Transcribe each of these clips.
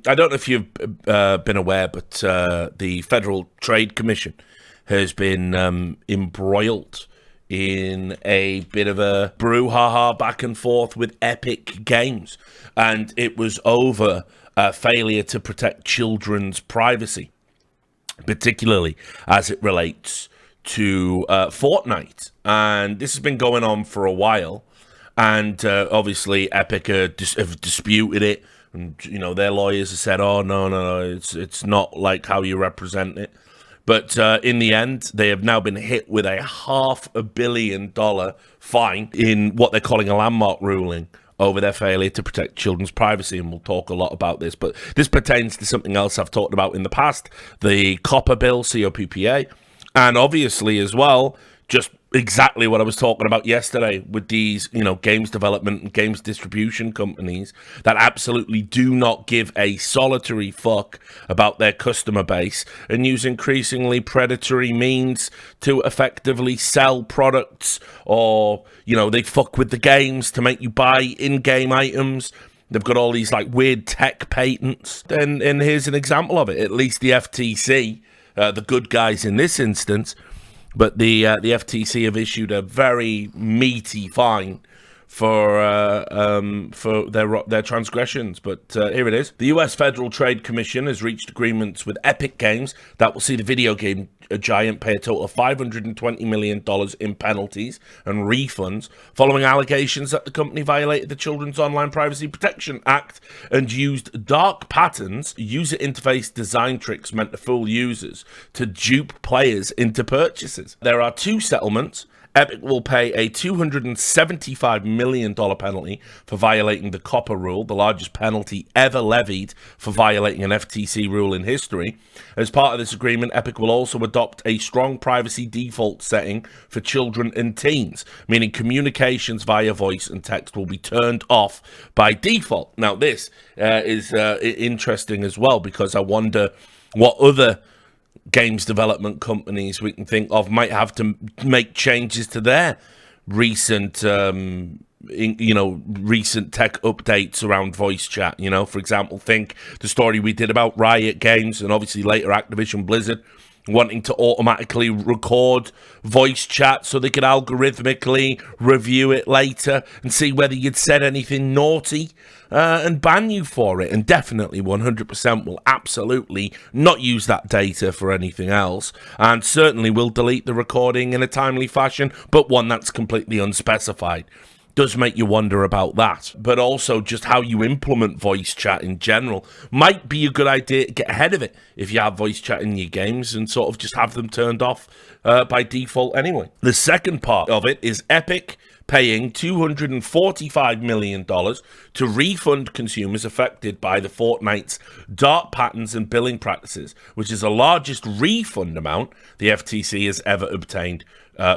I don't know if you've been aware, but the Federal Trade Commission has been embroiled in a bit of a brouhaha back and forth with Epic Games, and it was over failure to protect children's privacy, particularly as it relates to Fortnite. And this has been going on for a while, and obviously Epic have disputed it, and their lawyers have said, "Oh no, it's not like how you represent it." But in the end, they have now been hit with a $500 million fine in what they're calling a landmark ruling over their failure to protect children's privacy, and we'll talk a lot about this. But this pertains to something else I've talked about in the past, the COPPA bill, COPPA, and obviously as well, just exactly what I was talking about yesterday with these, games development and games distribution companies that absolutely do not give a solitary fuck about their customer base and use increasingly predatory means to effectively sell products, or, they fuck with the games to make you buy in-game items. They've got all these weird tech patents. And here's an example of it. At least the FTC, the good guys in this instance, but the FTC have issued a very meaty fine for their transgressions. But here it is. The US Federal Trade Commission has reached agreements with Epic Games that will see the video game giant pay a total of $520 million in penalties and refunds following allegations that the company violated the Children's Online Privacy Protection Act and used dark patterns, user interface design tricks meant to fool users, to dupe players into purchases. There are two settlements. Epic will pay a $275 million penalty for violating the COPPA rule, the largest penalty ever levied for violating an FTC rule in history. As part of this agreement, Epic will also adopt a strong privacy default setting for children and teens, meaning communications via voice and text will be turned off by default. Now, this is interesting as well, because I wonder what other games development companies we can think of might have to make changes to their recent recent tech updates around voice chat. For example, think the story we did about Riot Games and obviously later Activision Blizzard wanting to automatically record voice chat so they could algorithmically review it later and see whether you'd said anything naughty and ban you for it. And definitely 100% will absolutely not use that data for anything else, and certainly will delete the recording in a timely fashion, but one that's completely unspecified. Does make you wonder about that, but also just how you implement voice chat in general might be a good idea to get ahead of it if you have voice chat in your games and sort of just have them turned off by default anyway. The second part of it is Epic paying $245 million to refund consumers affected by the Fortnite's dark patterns and billing practices, which is the largest refund amount the FTC has ever obtained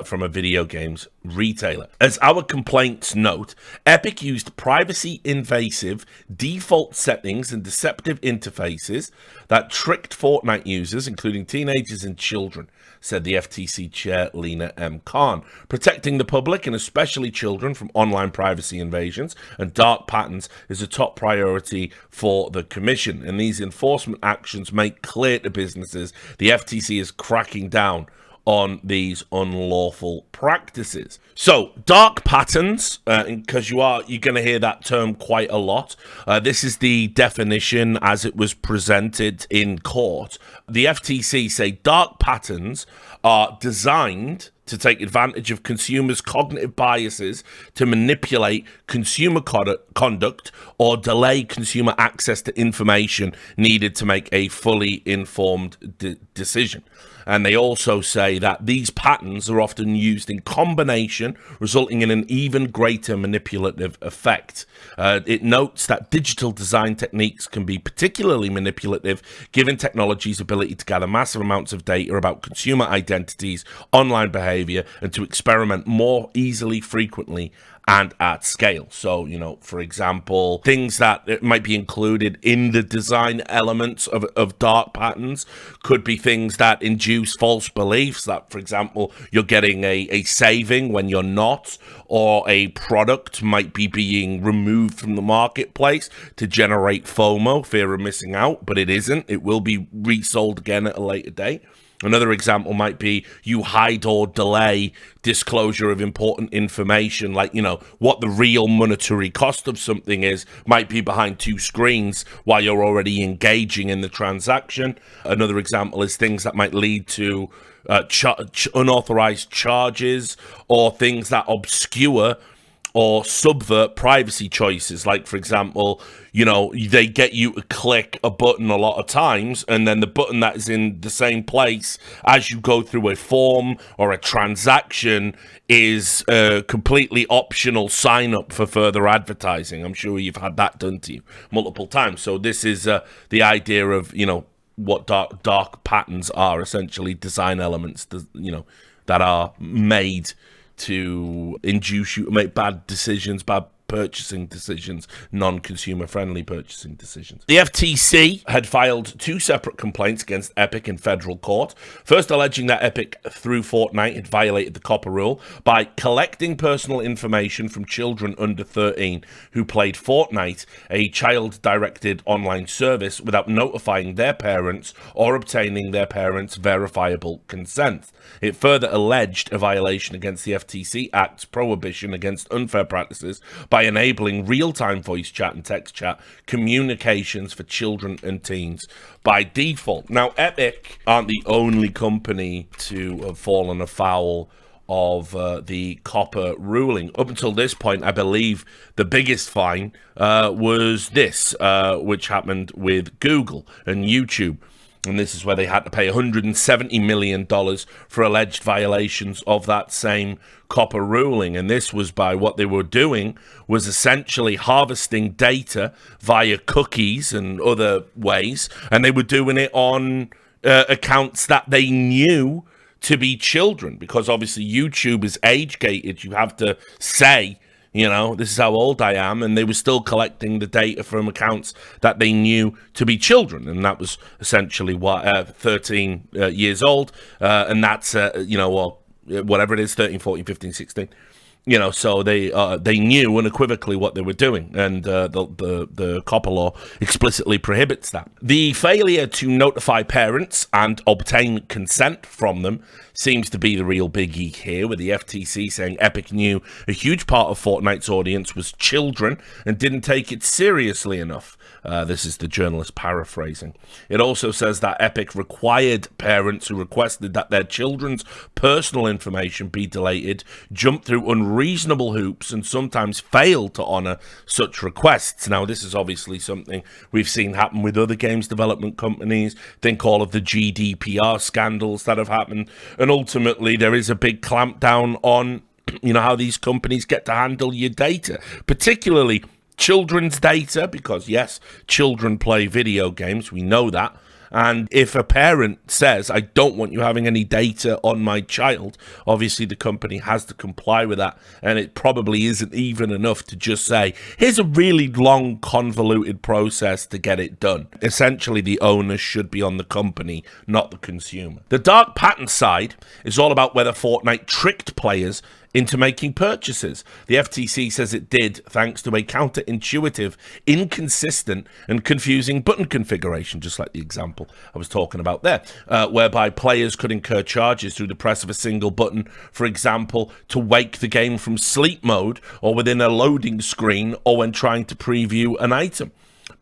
from a video games retailer. As our complaints note, Epic used privacy-invasive default settings and deceptive interfaces that tricked Fortnite users, including teenagers and children, said the FTC chair Lena M. Khan. Protecting the public, and especially children, from online privacy invasions and dark patterns is a top priority for the Commission, and these enforcement actions make clear to businesses the FTC is cracking down on these unlawful practices. So, dark patterns, because you're going to hear that term quite a lot. This is the definition as it was presented in court. The FTC say dark patterns are designed to take advantage of consumers' cognitive biases to manipulate consumer conduct or delay consumer access to information needed to make a fully informed decision. And they also say that these patterns are often used in combination, resulting in an even greater manipulative effect. It notes that digital design techniques can be particularly manipulative, given technology's ability to gather massive amounts of data about consumer identities, online behavior, behavior and to experiment more easily, frequently, and at scale. So, for example, things that might be included in the design elements of dark patterns could be things that induce false beliefs that, for example, you're getting a saving when you're not, or a product might be being removed from the marketplace to generate FOMO, fear of missing out, but it isn't. It will be resold again at a later date. Another example might be you hide or delay disclosure of important information, like, what the real monetary cost of something is might be behind two screens while you're already engaging in the transaction. Another example is things that might lead to unauthorized charges, or things that obscure or subvert privacy choices. Like, for example, they get you to click a button a lot of times, and then the button that is in the same place as you go through a form or a transaction is a completely optional sign up for further advertising. I'm sure you've had that done to you multiple times. So this is the idea of, what dark patterns are, essentially design elements, that are made to induce you to make bad decisions, bad purchasing decisions, non-consumer friendly purchasing decisions. The FTC had filed two separate complaints against Epic in federal court, first alleging that Epic, through Fortnite, had violated the COPPA rule by collecting personal information from children under 13 who played Fortnite, a child-directed online service, without notifying their parents or obtaining their parents' verifiable consent. It further alleged a violation against the FTC Act's prohibition against unfair practices by enabling real-time voice chat and text chat communications for children and teens by default. Now, Epic aren't the only company to have fallen afoul of the COPPA ruling. Up until this point, I believe the biggest fine was this, which happened with Google and YouTube. And this is where they had to pay $170 million for alleged violations of that same COPPA ruling. And this was by what they were doing was essentially harvesting data via cookies and other ways. And they were doing it on accounts that they knew to be children, because obviously YouTube is age-gated. You have to say, this is how old I am, and they were still collecting the data from accounts that they knew to be children, and that was essentially what 13 years old, and that's whatever it is, 13, 14, 15, 16. So they knew unequivocally what they were doing, and the COPPA law explicitly prohibits that. The failure to notify parents and obtain consent from them seems to be the real biggie here, with the FTC saying Epic knew a huge part of Fortnite's audience was children and didn't take it seriously enough. This is the journalist paraphrasing. It also says that Epic required parents who requested that their children's personal information be deleted jump through unreasonable hoops and sometimes failed to honor such requests. Now, this is obviously something we've seen happen with other games development companies. Think all of the GDPR scandals that have happened. And ultimately, there is a big clampdown on, how these companies get to handle your data, particularly children's data, because yes, children play video games, we know that. And if a parent says, I don't want you having any data on my child, obviously the company has to comply with that. And it probably isn't even enough to just say, here's a really long, convoluted process to get it done. Essentially, the onus should be on the company, not the consumer. The dark pattern side is all about whether Fortnite tricked players into making purchases. The FTC says it did, thanks to a counterintuitive, inconsistent, and confusing button configuration, just like the example I was talking about there, whereby players could incur charges through the press of a single button, for example, to wake the game from sleep mode, or within a loading screen, or when trying to preview an item.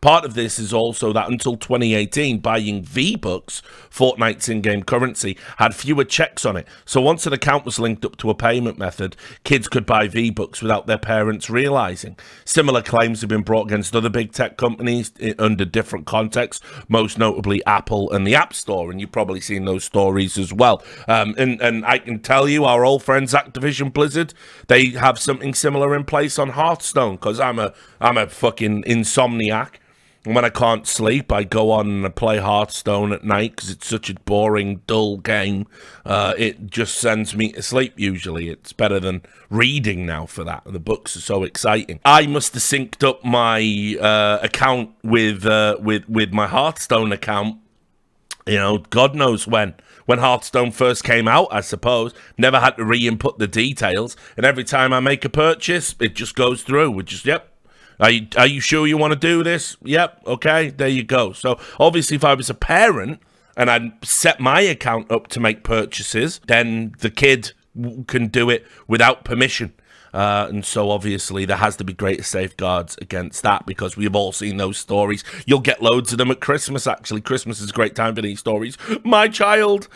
Part of this is also that until 2018, buying V-Bucks, Fortnite's in-game currency, had fewer checks on it. So once an account was linked up to a payment method, kids could buy V-Bucks without their parents realizing. Similar claims have been brought against other big tech companies under different contexts, most notably Apple and the App Store, and you've probably seen those stories as well. And I can tell you, our old friends Activision Blizzard, they have something similar in place on Hearthstone, because I'm a fucking insomniac. And when I can't sleep, I go on and play Hearthstone at night because it's such a boring, dull game. It just sends me to sleep usually. It's better than reading now for that. The books are so exciting. I must have synced up my account with my Hearthstone account. God knows when. When Hearthstone first came out, I suppose. Never had to re-input the details. And every time I make a purchase, it just goes through. We just, yep. Are you sure you want to do this? Yep. Okay, there you go. So obviously if I was a parent and I'd set my account up to make purchases, then the kid can do it without permission. And so obviously there has to be greater safeguards against that, because we've all seen those stories. You'll get loads of them at Christmas, actually. Christmas is a great time for these stories. My child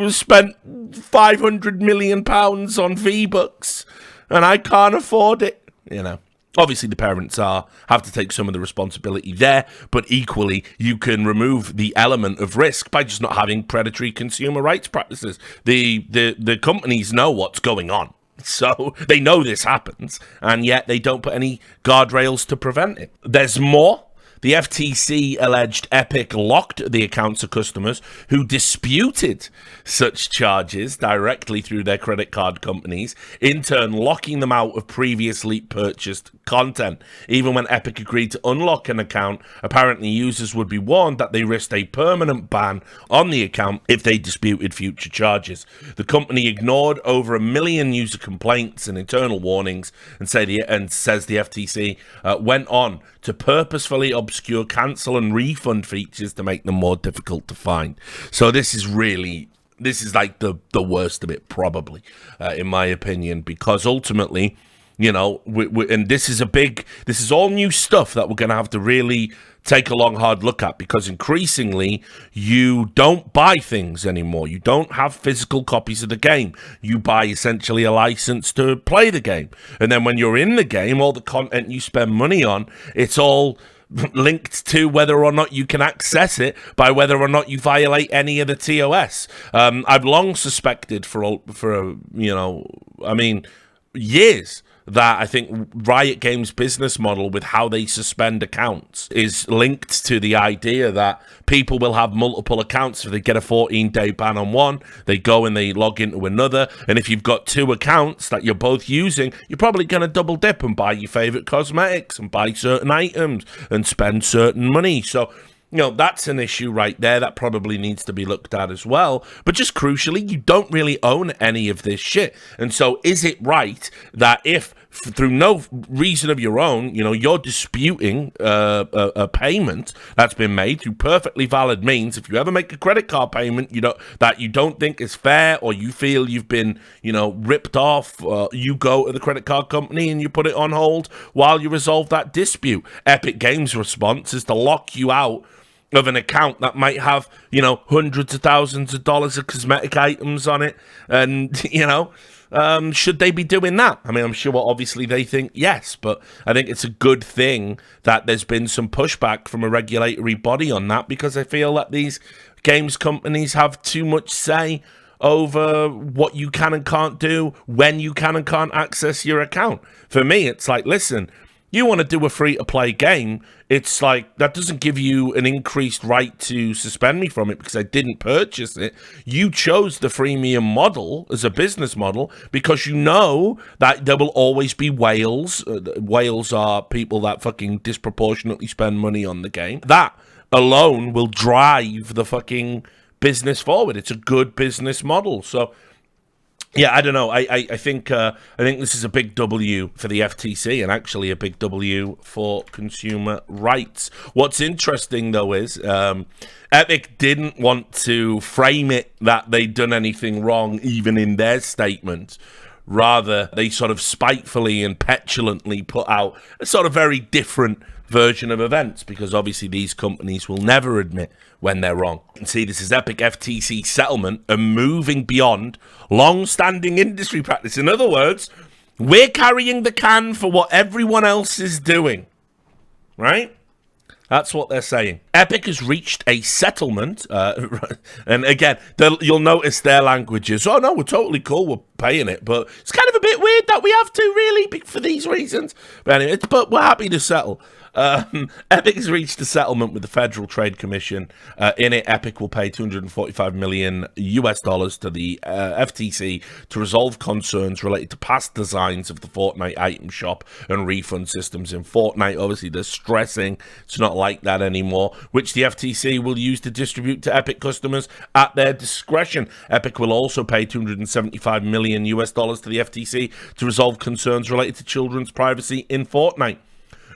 spent £500 million on V-Bucks and I can't afford it. Obviously the parents have to take some of the responsibility there, but equally you can remove the element of risk by just not having predatory consumer rights practices. The companies know what's going on. So they know this happens, and yet they don't put any guardrails to prevent it. There's more. The FTC alleged Epic locked the accounts of customers who disputed such charges directly through their credit card companies, in turn locking them out of previously purchased content. Even when Epic agreed to unlock an account, apparently users would be warned that they risked a permanent ban on the account if they disputed future charges. The company ignored over 1 million user complaints and internal warnings, and says the FTC went on to purposefully obscure cancel and refund features to make them more difficult to find. So this is like the worst of it, probably, in my opinion, because ultimately, and this is all new stuff that we're going to have to really take a long, hard look at, because increasingly you don't buy things anymore. You don't have physical copies of the game. You buy essentially a license to play the game. And then when you're in the game, all the content you spend money on, it's all linked to whether or not you can access it by whether or not you violate any of the TOS. I've long suspected years, that I think Riot Games' business model with how they suspend accounts is linked to the idea that people will have multiple accounts. If they get a 14-day ban on one, they go and they log into another. And if you've got two accounts that you're both using, you're probably going to double dip and buy your favorite cosmetics and buy certain items and spend certain money. So, that's an issue right there that probably needs to be looked at as well. But just crucially, you don't really own any of this shit. And so is it right that if, through no reason of your own, you're disputing a payment that's been made through perfectly valid means, if you ever make a credit card payment that you don't think is fair, or you feel you've been, ripped off, you go to the credit card company and you put it on hold while you resolve that dispute. Epic Games' response is to lock you out of an account that might have, hundreds of thousands of dollars of cosmetic items on it. And, should they be doing that? I mean, I'm sure obviously they think yes, but I think it's a good thing that there's been some pushback from a regulatory body on that, because I feel that these games companies have too much say over what you can and can't do, when you can and can't access your account. For me, it's like, listen, you want to do a free-to-play game, it's like, that doesn't give you an increased right to suspend me from it because I didn't purchase it. You chose the freemium model as a business model because you know that there will always be whales. Whales are people that fucking disproportionately spend money on the game. That alone will drive the fucking business forward. It's a good business model. So, yeah, I don't know. I think this is a big W for the FTC, and actually a big W for consumer rights. What's interesting, though, is Epic didn't want to frame it that they'd done anything wrong, even in their statement. Rather, they sort of spitefully and petulantly put out a sort of very different version of events, because obviously these companies will never admit when they're wrong. And see, this is Epic FTC settlement and moving beyond long-standing industry practice. In other words, we're carrying the can for what everyone else is doing, right? That's what they're saying. Epic has reached a settlement, and again, you'll notice their language is, oh no, we're totally cool, we're paying it, but it's kind of a bit weird that we have to, really, for these reasons. But anyway, but we're happy to settle. Epic has reached a settlement with the Federal Trade Commission. In it, Epic will pay $245 million to the FTC to resolve concerns related to past designs of the Fortnite item shop and refund systems in Fortnite. Obviously, they're stressing it's not like that anymore, which the FTC will use to distribute to Epic customers at their discretion. Epic will also pay $275 million to the FTC to resolve concerns related to children's privacy in Fortnite.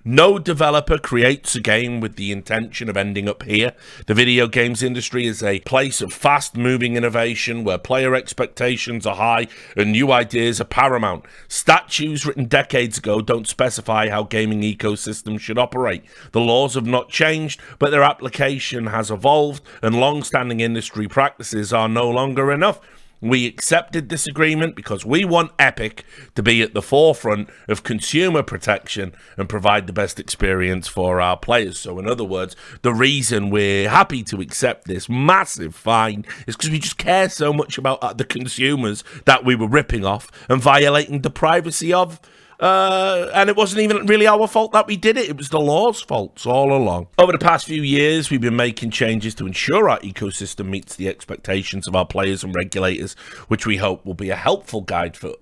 No developer creates a game with the intention of ending up here. The video games industry is a place of fast-moving innovation where player expectations are high and new ideas are paramount. Statutes written decades ago don't specify how gaming ecosystems should operate. The laws have not changed, but their application has evolved, and long-standing industry practices are no longer enough. We accepted this agreement because we want Epic to be at the forefront of consumer protection and provide the best experience for our players. So in other words, the reason we're happy to accept this massive fine is because we just care so much about the consumers that we were ripping off and violating the privacy of. And it wasn't even really our fault that we did it. It was the law's fault all along. Over the past few years, we've been making changes to ensure our ecosystem meets the expectations of our players and regulators, which we hope will be a helpful guide for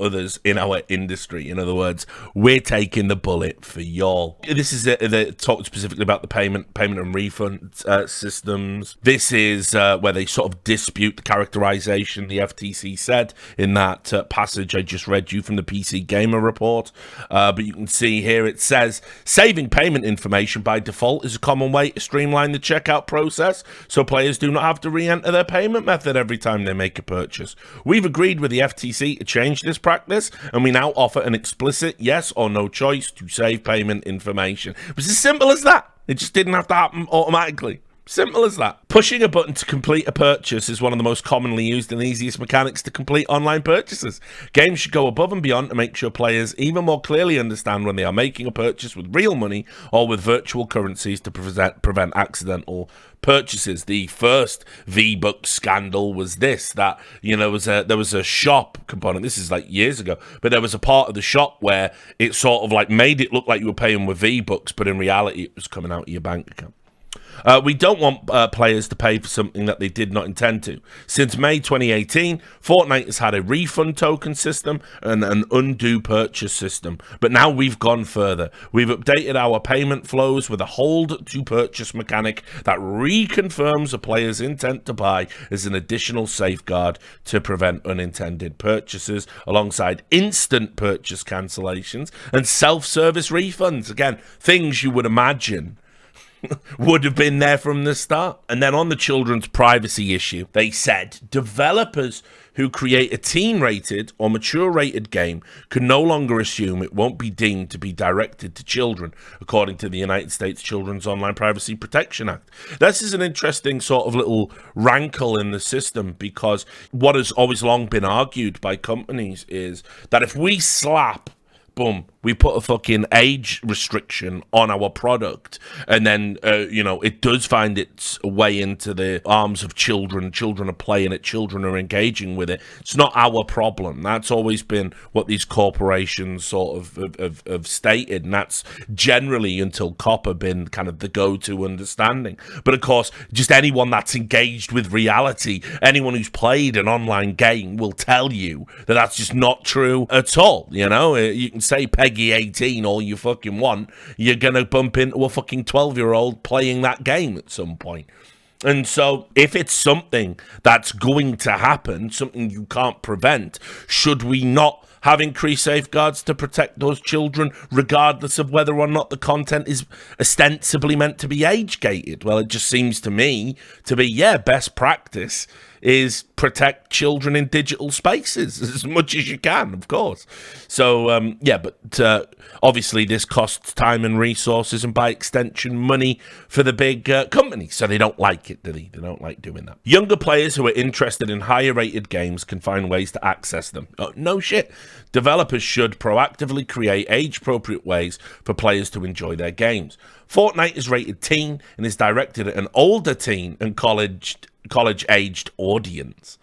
others in our industry. In other words, we're taking the bullet for y'all. This is talking specifically about the payment and refund systems. This is where they sort of dispute the characterization the FTC said in that passage I just read you from the PC Gamer report. But you can see here it says, saving payment information by default is a common way to streamline the checkout process so players do not have to re-enter their payment method every time they make a purchase. We've agreed with the FTC to change this practice, and we now offer an explicit yes or no choice to save payment information. It was as simple as that. It just didn't have to happen automatically. Simple as that. Pushing a button to complete a purchase is one of the most commonly used and easiest mechanics to complete online purchases. Games should go above and beyond to make sure players even more clearly understand when they are making a purchase with real money or with virtual currencies to prevent accidental purchases. The first V-Bucks scandal was this, that, you know, there was a shop component, this is like years ago, but there was a part of the shop where it sort of like made it look like you were paying with V-Bucks, but in reality it was coming out of your bank account. We don't want players to pay for something that they did not intend to. Since May 2018, Fortnite has had a refund token system and an undo purchase system. But now we've gone further. We've updated our payment flows with a hold to purchase mechanic that reconfirms a player's intent to buy as an additional safeguard to prevent unintended purchases, alongside instant purchase cancellations and self-service refunds. Again, things you would imagine would have been there from the start. And then on the children's privacy issue, they said developers who create a teen-rated or mature-rated game can no longer assume it won't be deemed to be directed to children, according to the United States Children's Online Privacy Protection Act. This is an interesting sort of little rankle in the system, because what has always long been argued by companies is that if we slap, boom, we put a fucking age restriction on our product, and then, it does find its way into the arms of children. Children are playing it. Children are engaging with it. It's not our problem. That's always been what these corporations sort of have stated, and that's generally, until COPPA, been kind of the go-to understanding. But of course, just anyone that's engaged with reality, anyone who's played an online game will tell you that that's just not true at all. You know, you can say Peggy 18 all you fucking want, you're gonna bump into a fucking 12-year-old playing that game at some point. And so if it's something that's going to happen, something you can't prevent, should we not have increased safeguards to protect those children, regardless of whether or not the content is ostensibly meant to be age-gated? Well, it just seems to me to be, best practice is protect children in digital spaces as much as you can, of course. So, but obviously this costs time and resources, and by extension money for the big companies. So they don't like it, do they? They don't like doing that. Younger players who are interested in higher rated games can find ways to access them. Oh, no shit. Developers should proactively create age-appropriate ways for players to enjoy their games. Fortnite is rated teen and is directed at an older teen and college-aged audience.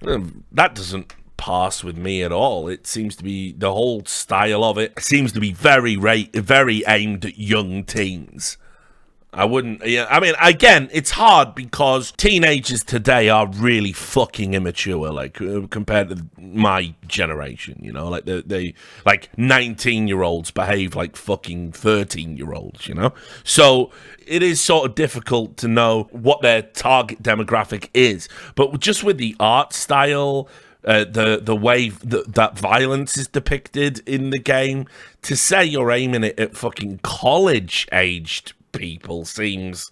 That doesn't pass with me at all. It seems to be, the whole style of it seems to be very aimed at young teens. I wouldn't, yeah, I mean, again, it's hard because teenagers today are really fucking immature, like, compared to my generation, you know, like, they like, 19-year-olds behave like fucking 13-year-olds, you know? So, it is sort of difficult to know what their target demographic is, but just with the art style, the way that violence is depicted in the game, to say you're aiming it at fucking college-aged people seems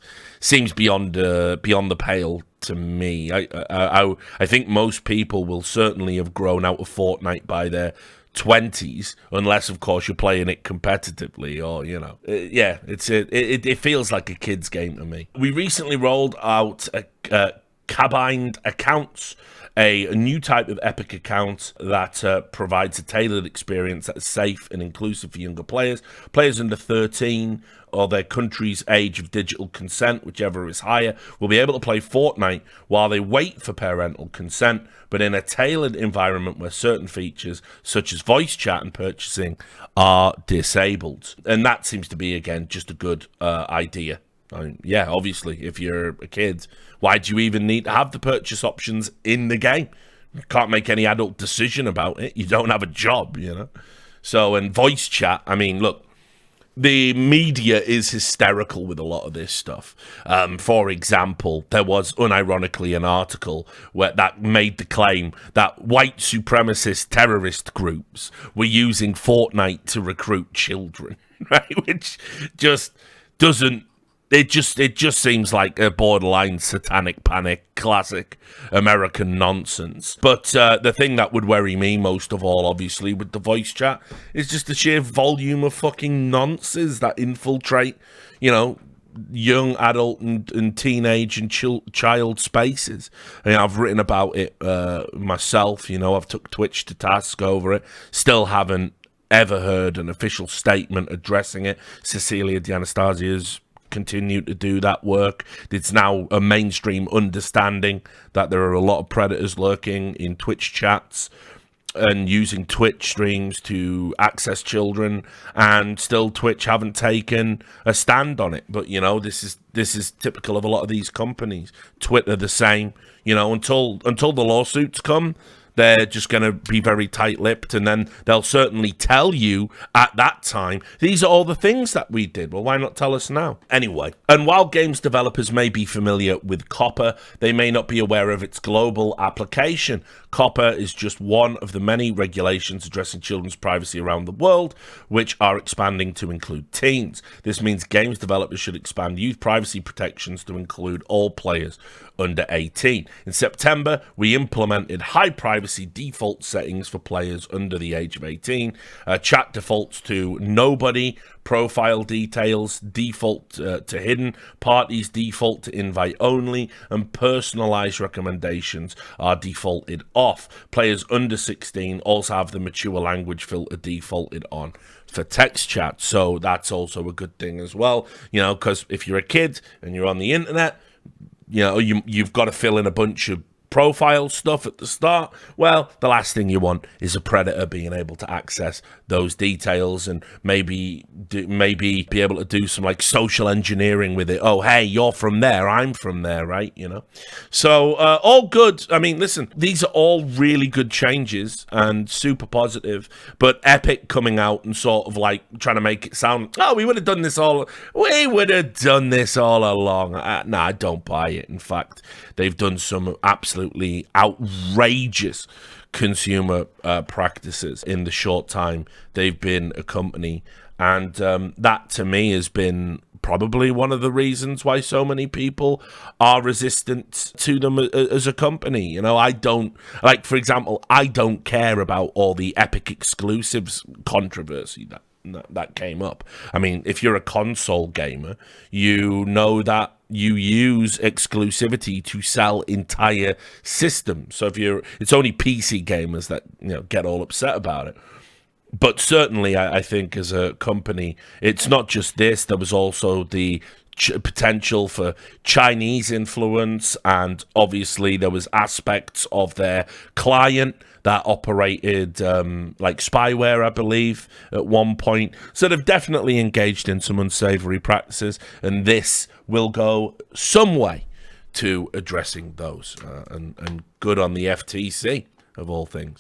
beyond the pale to me. I think most people will certainly have grown out of Fortnite by their 20s, unless of course you're playing it competitively, or you know, yeah, it feels like a kid's game to me. We recently rolled out cabined accounts, a new type of epic account that provides a tailored experience that is safe and inclusive for younger players. Players under 13 or their country's age of digital consent, whichever is higher, will be able to play Fortnite while they wait for parental consent, but in a tailored environment where certain features, such as voice chat and purchasing, are disabled. And that seems to be, again, just a good idea. I mean, yeah, obviously, if you're a kid, why do you even need to have the purchase options in the game? You can't make any adult decision about it. You don't have a job, you know? So, and voice chat, I mean, look, the media is hysterical with a lot of this stuff. For example, there was unironically an article that made the claim that white supremacist terrorist groups were using Fortnite to recruit children, right? Which just doesn't. It just seems like a borderline satanic panic, classic American nonsense. But the thing that would worry me most of all, obviously, with the voice chat, is just the sheer volume of fucking nonsense that infiltrate, you know, young adult and teenage and child spaces. I mean, I've written about it myself, you know, I've took Twitch to task over it, still haven't ever heard an official statement addressing it. Cecilia D'Anastasia's continue to do that work. It's now a mainstream understanding that there are a lot of predators lurking in Twitch chats and using Twitch streams to access children, and still Twitch haven't taken a stand on it. But you know, this is typical of a lot of these companies. Twitter the same, you know, until the lawsuits come, they're just going to be very tight-lipped, and then they'll certainly tell you at that time, these are all the things that we did. Well, why not tell us now? Anyway, and while games developers may be familiar with COPPA, they may not be aware of its global application. COPPA is just one of the many regulations addressing children's privacy around the world, which are expanding to include teens. This means games developers should expand youth privacy protections to include all players under 18. In September, we implemented high privacy default settings for players under the age of 18. Chat defaults to nobody, profile details default to hidden, parties default to invite only, and personalized recommendations are defaulted off. Players under 16 also have the mature language filter defaulted on for text chat, so that's also a good thing as well, you know, because if you're a kid and you're on the internet, you know, you've got to fill in a bunch of profile stuff at the start. Well, the last thing you want is a predator being able to access those details and maybe be able to do some like social engineering with it. Oh, hey, you're from there, I'm from there, right? You know, so all good. I mean, listen, these are all really good changes and super positive, but Epic coming out and sort of like trying to make it sound, oh, we would have done this all along. Nah, I don't buy it. In fact, they've done some absolutely outrageous consumer practices in the short time they've been a company, and that to me has been probably one of the reasons why so many people are resistant to them as a company. You know, I don't, like, for example, I don't care about all the Epic exclusives controversy that came up. I mean, if you're a console gamer, you know that you use exclusivity to sell entire systems. So it's only PC gamers that, you know, get all upset about it. But certainly, I think as a company, it's not just this. There was also the potential for Chinese influence, and obviously there was aspects of their client that operated like spyware, I believe, at one point. So they've definitely engaged in some unsavory practices, and this will go some way to addressing those. And good on the FTC, of all things.